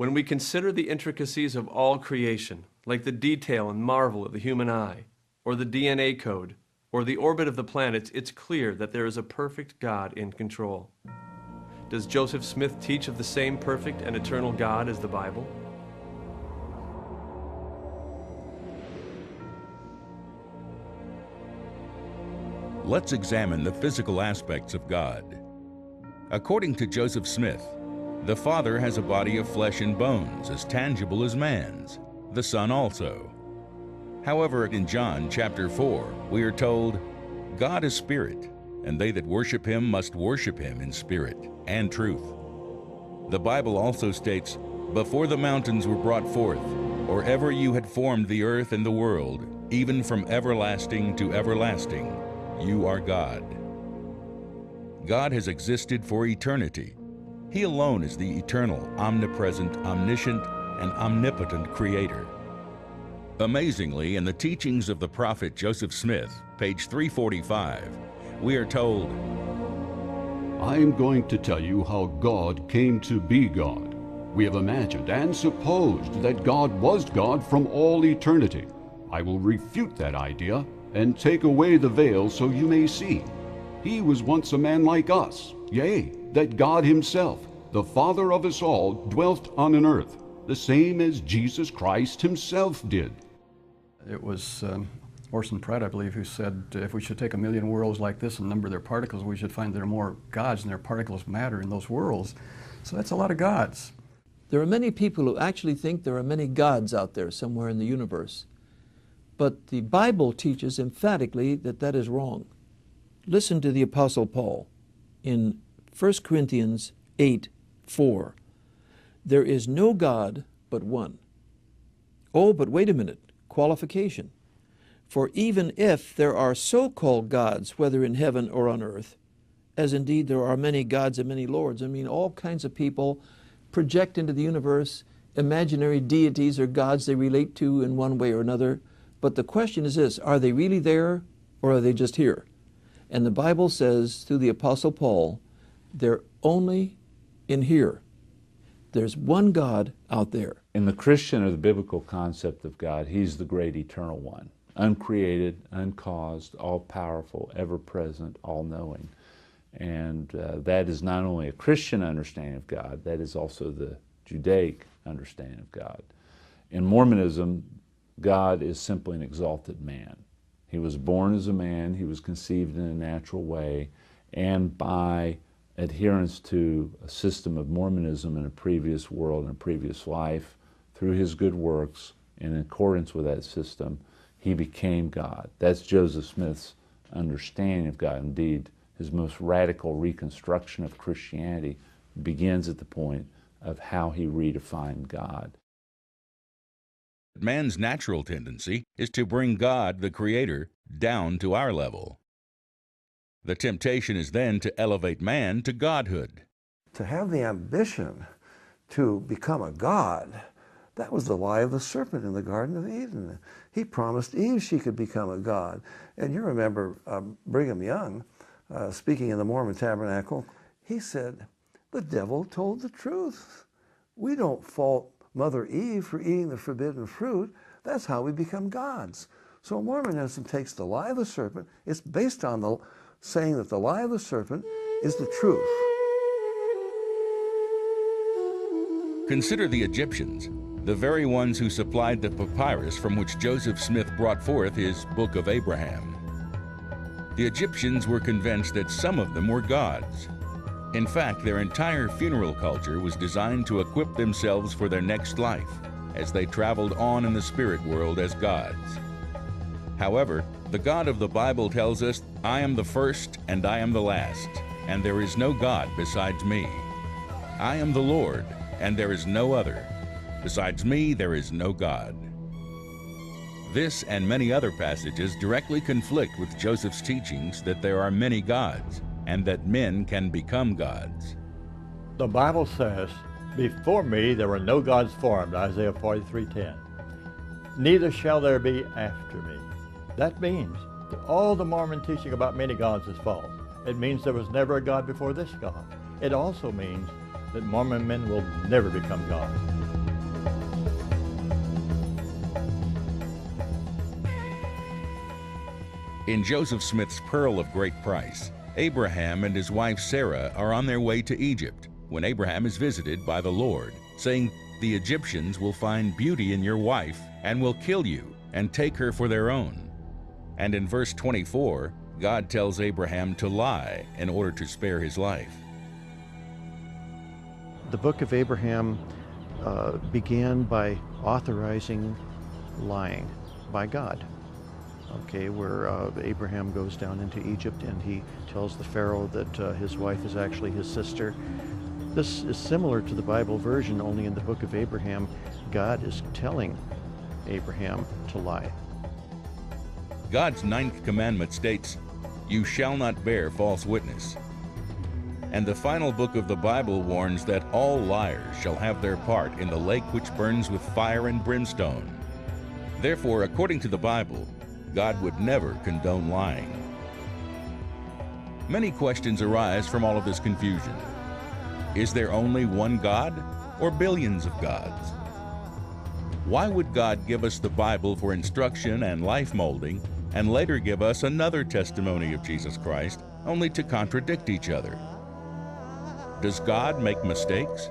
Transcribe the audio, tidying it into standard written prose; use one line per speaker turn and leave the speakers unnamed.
When we consider the intricacies of all creation, like the detail and marvel of the human eye, or the DNA code, or the orbit of the planets, it's clear that there is a perfect God in control. Does Joseph Smith teach of the same perfect and eternal God as the Bible?
Let's examine the physical aspects of God. According to Joseph Smith, the Father has a body of flesh and bones as tangible as man's, the Son also. However, in John chapter 4, we are told, God is spirit, and they that worship him must worship him in spirit and truth. The Bible also states, before the mountains were brought forth, or ever you had formed the earth and the world, even from everlasting to everlasting, you are God. God has existed for eternity. He alone is the eternal, omnipresent, omniscient, and omnipotent Creator. Amazingly, in the teachings of the prophet Joseph Smith, page 345, we are told,
I am going to tell you how God came to be God. We have imagined and supposed that God was God from all eternity. I will refute that idea and take away the veil so you may see. He was once a man like us, yea, that God himself, the Father of us all, dwelt on an earth, the same as Jesus Christ himself did.
It was Orson Pratt, I believe, who said if we should take 1,000,000 worlds like this and number their particles, we should find there are more gods than there are particles of matter in those worlds. So that's a lot of gods.
There are many people who actually think there are many gods out there somewhere in the universe. But the Bible teaches emphatically that that is wrong. Listen to the Apostle Paul in 1 Corinthians 8:4. There is no God but one. Oh, but wait a minute, qualification. For even if there are so-called gods, whether in heaven or on earth, as indeed there are many gods and many lords, I mean, all kinds of people project into the universe imaginary deities or gods they relate to in one way or another. But the question is this, are they really there or are they just here? And the Bible says through the Apostle Paul, they're only in here. There's one God out there.
In the Christian or the biblical concept of God, he's the great eternal one, uncreated, uncaused, all-powerful, ever-present, all-knowing. And that is not only a Christian understanding of God, that is also the Judaic understanding of God. In Mormonism, God is simply an exalted man. He was born as a man, he was conceived in a natural way, and by adherence to a system of Mormonism in a previous world and a previous life, through his good works, in accordance with that system, he became God. That's Joseph Smith's understanding of God. Indeed, his most radical reconstruction of Christianity begins at the point of how he redefined God.
Man's natural tendency is to bring God, the Creator, down to our level. The temptation is then to elevate man to godhood.
To have the ambition to become a god, that was the lie of the serpent in the Garden of Eden. He promised Eve she could become a god. And you remember Brigham Young speaking in the Mormon Tabernacle, he said, the devil told the truth. We don't fault Mother Eve for eating the forbidden fruit. That's how we become gods. So Mormonism takes the lie of the serpent. It's based on the saying that the lie of the serpent is the truth.
Consider the Egyptians, the very ones who supplied the papyrus from which Joseph Smith brought forth his Book of Abraham. The Egyptians were convinced that some of them were gods. In fact, their entire funeral culture was designed to equip themselves for their next life as they traveled on in the spirit world as gods. However, the God of the Bible tells us, I am the first and I am the last, and there is no God besides me. I am the Lord, and there is no other. Besides me, there is no God. This and many other passages directly conflict with Joseph's teachings that there are many gods, and that men can become gods.
The Bible says, before me there were no gods formed, Isaiah 43:10. Neither shall there be after me. That means that all the Mormon teaching about many gods is false. It means there was never a God before this God. It also means that Mormon men will never become gods.
In Joseph Smith's Pearl of Great Price, Abraham and his wife Sarah are on their way to Egypt when Abraham is visited by the Lord, saying, "The Egyptians will find beauty in your wife and will kill you and take her for their own." And in verse 24, God tells Abraham to lie in order to spare his life.
The book of Abraham began by authorizing lying by God. Okay, where Abraham goes down into Egypt and he tells the Pharaoh that his wife is actually his sister. This is similar to the Bible version, only in the book of Abraham, God is telling Abraham to lie.
God's 9th commandment states, "You shall not bear false witness." And the final book of the Bible warns that all liars shall have their part in the lake which burns with fire and brimstone. Therefore, according to the Bible, God would never condone lying. Many questions arise from all of this confusion. Is there only one God or billions of gods? Why would God give us the Bible for instruction and life molding and later give us another testimony of Jesus Christ only to contradict each other? Does God make mistakes?